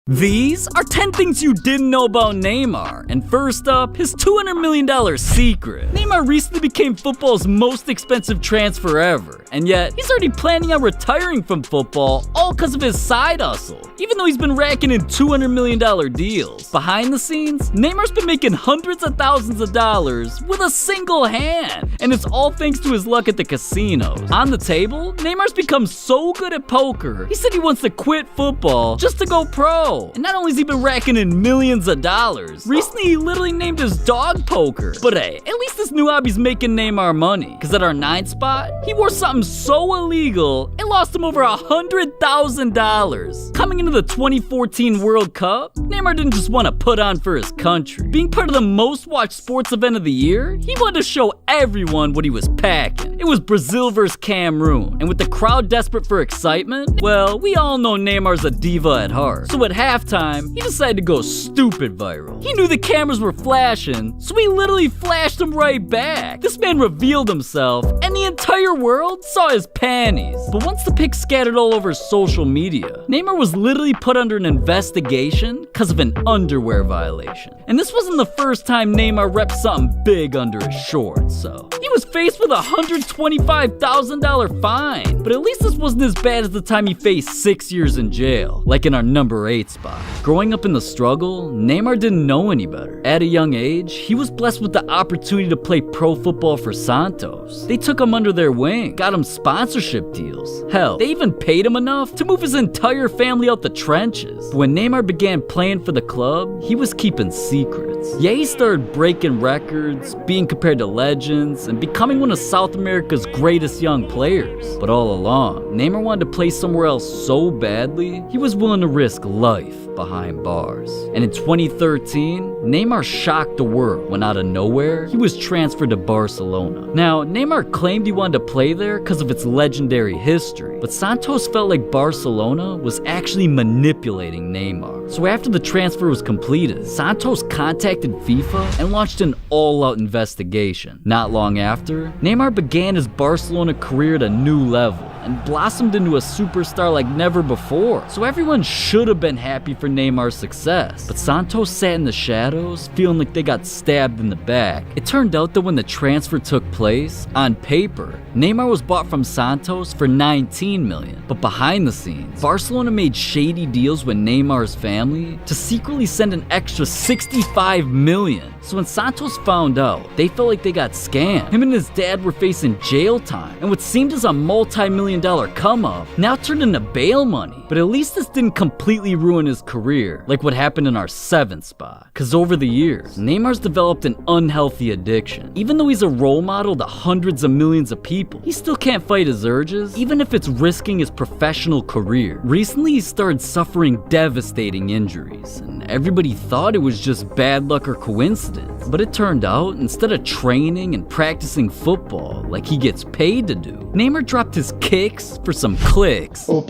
These are 10 things you didn't know about Neymar. And first up, his $200 million secret. Neymar recently became football's most expensive transfer ever. And yet, he's already planning on retiring from football, all because of his side hustle. Even though he's been racking in $200 million deals. Behind the scenes, Neymar's been making hundreds of thousands of dollars with a single hand. And it's all thanks to his luck at the casinos. On the table, Neymar's become so good at poker, he said he wants to quit football just to go pro. And not only has he been racking in millions of dollars, recently he literally named his dog poker. But hey, at least this new hobby's making Neymar money. Cause at our 9th spot, he wore something so illegal, it lost him over $100,000. Coming into the 2014 World Cup, Neymar didn't just want to put on for his country. Being part of the most watched sports event of the year, he wanted to show everyone what he was packing. It was Brazil versus Cameroon, and with the crowd desperate for excitement, well, we all know Neymar's a diva at heart. So at halftime, he decided to go stupid viral. He knew the cameras were flashing, so he literally flashed them right back. This man revealed himself, and the entire world saw his panties. But once the pics scattered all over social media, Neymar was literally put under an investigation because of an underwear violation. And this wasn't the first time Neymar repped something big under his shorts, so he was faced with a $125,000 fine. But at least this wasn't as bad as the time he faced 6 years in jail, like in our number 8 spot. Growing up in the struggle, Neymar didn't know any better. At a young age, he was blessed with the opportunity to play pro football for Santos. They took him under their wing, got him sponsorship deals. Hell, they even paid him enough to move his entire family out the trenches. But when Neymar began playing for the club, he was keeping secrets. Yeah, he started breaking records, being compared to legends, and becoming one of South America's greatest young players. But all along, Neymar wanted to play somewhere else so badly, he was willing to risk life behind bars. And in 2013, Neymar shocked the world when out of nowhere, he was transferred to Barcelona. Now, Neymar claimed he wanted to play there because of its legendary history, but Santos felt like Barcelona was actually manipulating Neymar. So after the transfer was completed, Santos contacted FIFA and launched an all-out investigation. Not long after, Neymar began his Barcelona career at a new level and blossomed into a superstar like never before. So everyone should have been happy for Neymar's success. But Santos sat in the shadows, feeling like they got stabbed in the back. It turned out that when the transfer took place, on paper, Neymar was bought from Santos for $19 million. But behind the scenes, Barcelona made shady deals with Neymar's family to secretly send an extra $65 million. So when Santos found out, they felt like they got scammed. Him and his dad were facing jail time, and what seemed as a multi-million-dollar come-up now turned into bail money. But at least this didn't completely ruin his career, like what happened in our 7th spot. Cause over the years, Neymar's developed an unhealthy addiction. Even though he's a role model to hundreds of millions of people, he still can't fight his urges, even if it's risking his professional career. Recently, he started suffering devastating injuries, and everybody thought it was just bad luck or coincidence. But it turned out, instead of training and practicing football like he gets paid to do, Neymar dropped his kicks for some clicks. To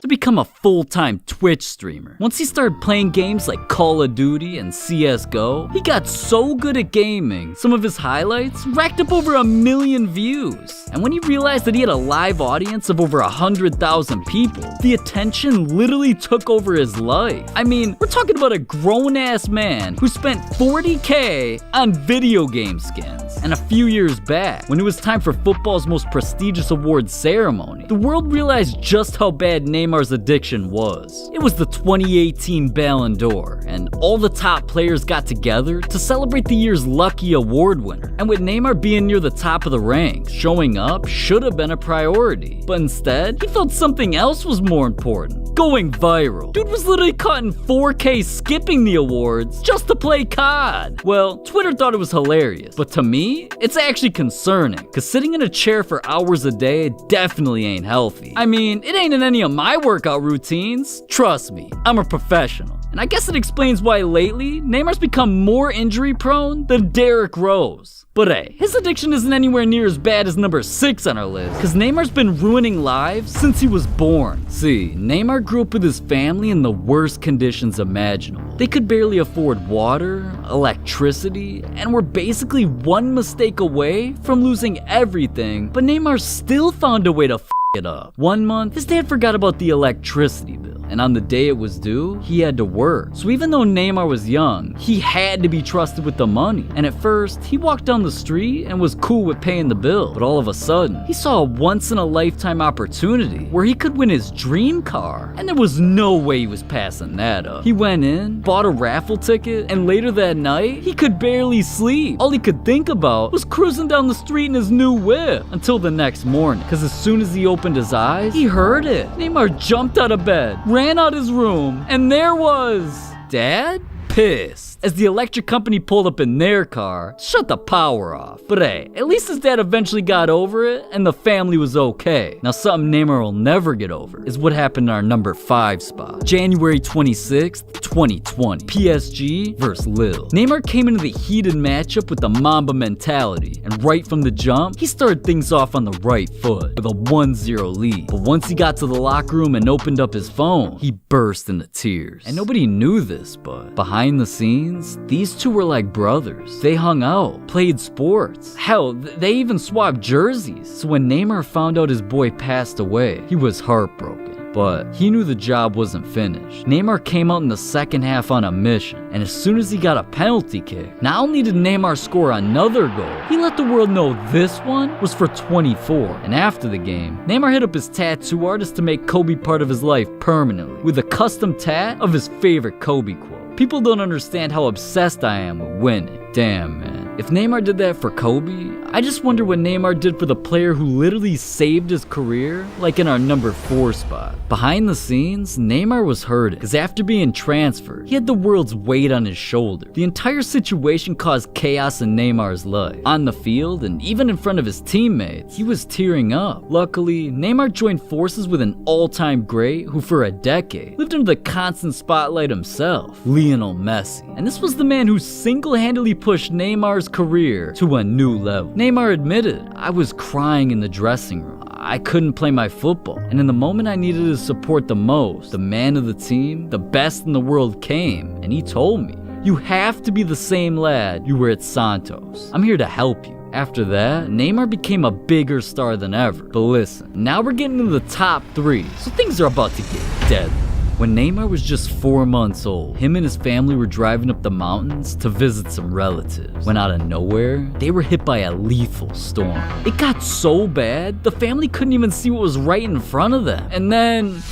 become a full-time Twitch streamer. Once he started playing games like Call of Duty and CSGO, he got so good at gaming, some of his highlights racked up over 1 million views. And when he realized that he had a live audience of over 100,000 people, the attention literally took over his life. I mean, we're talking about a grown-ass man who spent $40K on video game skins. And a few years back, when it was time for football's most prestigious awards ceremony, the world realized just how bad Neymar's addiction was. It was the 2018 Ballon d'Or, and all the top players got together to celebrate the year's lucky award winner. And with Neymar being near the top of the ranks, showing up should have been a priority. But instead, he felt something else was more important: going viral. Dude was literally caught in 4K skipping the awards just to play COD. Well, Twitter thought it was hilarious, but to me, it's actually concerning, cause sitting in a chair for hours a day definitely ain't healthy. I mean, it ain't in any of my workout routines. Trust me, I'm a professional. And I guess it explains why lately, Neymar's become more injury prone than Derrick Rose. But hey, his addiction isn't anywhere near as bad as number 6 on our list, cause Neymar's been ruining lives since he was born. See, Neymar grew up with his family in the worst conditions imaginable. They could barely afford water, electricity, and were basically one mistake away from losing everything, but Neymar still found a way to it up. One month, his dad forgot about the electricity bill, and on the day it was due, he had to work. So even though Neymar was young, he had to be trusted with the money. And at first, he walked down the street and was cool with paying the bill. But all of a sudden, he saw a once-in-a-lifetime opportunity where he could win his dream car. And there was no way he was passing that up. He went in, bought a raffle ticket, and later that night, he could barely sleep. All he could think about was cruising down the street in his new whip until the next morning. Because as soon as he opened his eyes, he heard it. Neymar jumped out of bed, ran out his room, and there was Dad? Pissed as the electric company pulled up in their car, shut the power off. But hey, at least his dad eventually got over it and the family was okay. Now something Neymar will never get over is what happened in our number 5 spot. January 26th, 2020. PSG vs Lille. Neymar came into the heated matchup with the Mamba mentality, and right from the jump, he started things off on the right foot with a 1-0 lead. But once he got to the locker room and opened up his phone, he burst into tears. And nobody knew this, but behind the scenes, these two were like brothers. They hung out, played sports. Hell, they even swapped jerseys. So when Neymar found out his boy passed away, he was heartbroken. But he knew the job wasn't finished. Neymar came out in the second half on a mission, and as soon as he got a penalty kick, not only did Neymar score another goal, he let the world know this one was for 24. And after the game, Neymar hit up his tattoo artist to make Kobe part of his life permanently, with a custom tat of his favorite Kobe quote. People don't understand how obsessed I am with winning. Damn, man. If Neymar did that for Kobe, I just wonder what Neymar did for the player who literally saved his career, like in our number 4 spot. Behind the scenes, Neymar was hurting, because after being transferred, he had the world's weight on his shoulder. The entire situation caused chaos in Neymar's life. On the field, and even in front of his teammates, he was tearing up. Luckily, Neymar joined forces with an all-time great who for a decade lived under the constant spotlight himself, Lionel Messi. And this was the man who single-handedly pushed Neymar's career to a new level. Neymar admitted, "I was crying in the dressing room. I couldn't play my football. And in the moment I needed his support the most, the man of the team, the best in the world came, and he told me, 'You have to be the same lad you were at Santos. I'm here to help you.'" After that, Neymar became a bigger star than ever. But listen, now we're getting into the top 3, so things are about to get deadly. When Neymar was just 4 months old, him and his family were driving up the mountains to visit some relatives. When out of nowhere, they were hit by a lethal storm. It got so bad, the family couldn't even see what was right in front of them. And then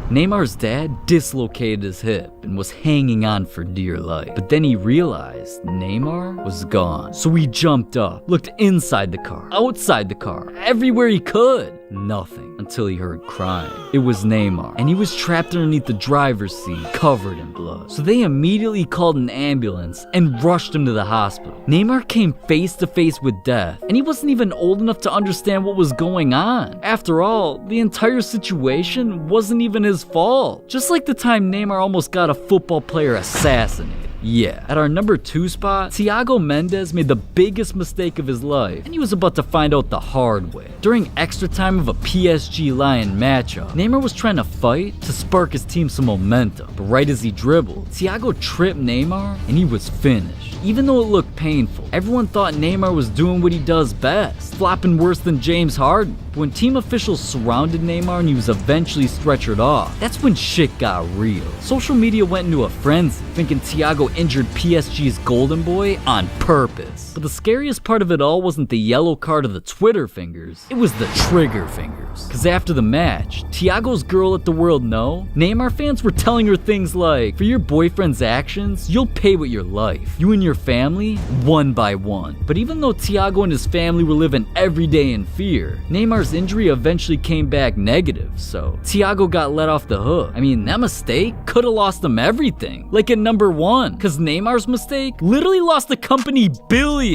Neymar's dad dislocated his hip and was hanging on for dear life. But then he realized Neymar was gone. So he jumped up, looked inside the car, outside the car, everywhere he could. Nothing, until he heard crying. It was Neymar, and he was trapped underneath the driver's seat, covered in blood. So they immediately called an ambulance and rushed him to the hospital. Neymar came face to face with death, and he wasn't even old enough to understand what was going on. After all, the entire situation wasn't even his fault. Just like the time Neymar almost got a football player assassinated. Yeah, at our number 2 spot, Thiago Mendes made the biggest mistake of his life, and he was about to find out the hard way. During extra time of a PSG-Lion matchup, Neymar was trying to fight to spark his team some momentum, but right as he dribbled, Thiago tripped Neymar, and he was finished. Even though it looked painful, everyone thought Neymar was doing what he does best, flopping worse than James Harden. But when team officials surrounded Neymar and he was eventually stretchered off, that's when shit got real. Social media went into a frenzy, thinking Thiago injured PSG's golden boy on purpose. But the scariest part of it all wasn't the yellow card of the Twitter fingers, it was the trigger fingers. Cause after the match, Thiago's girl let the world know Neymar fans were telling her things like, "For your boyfriend's actions, you'll pay with your life. You and your family, one by one." But even though Thiago and his family were living every day in fear, Neymar's injury eventually came back negative, so Thiago got let off the hook. I mean, that mistake could've lost him everything. Like at number 1, cause Neymar's mistake literally lost the company billions.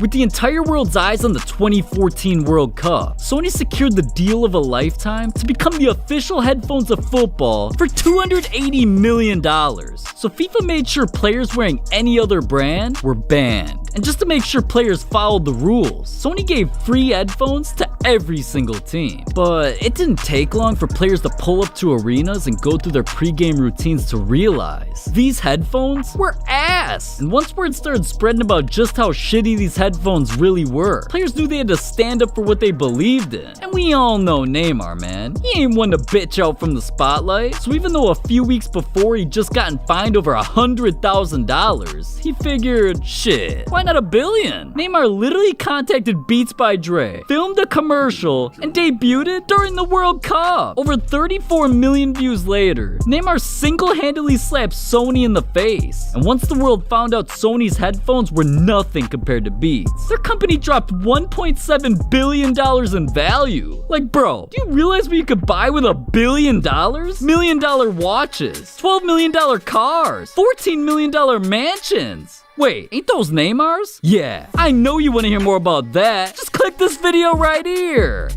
With the entire world's eyes on the 2014 World Cup, Sony secured the deal of a lifetime to become the official headphones of football for $280 million. So FIFA made sure players wearing any other brand were banned. And just to make sure players followed the rules, Sony gave free headphones to every single team. But it didn't take long for players to pull up to arenas and go through their pre-game routines to realize these headphones were ass. And once word started spreading about just how shitty these headphones really were, players knew they had to stand up for what they believed in. And we all know Neymar, man. He ain't one to bitch out from the spotlight. So even though a few weeks before he'd just gotten fined over $100,000, he figured, shit, why not $1 billion? Neymar literally contacted Beats by Dre, filmed a commercial, and debuted it during the World Cup. Over 34 million views later, Neymar single-handedly slapped Sony in the face. And once the world found out Sony's headphones were nothing compared to Beats, their company dropped $1.7 billion in value. Like, bro, do you realize what you could buy with $1 billion? $1 million watches, $12 million cars, $14 million mansions. Wait, ain't those Neymars? Yeah, I know you want to hear more about that. Just click this video right here.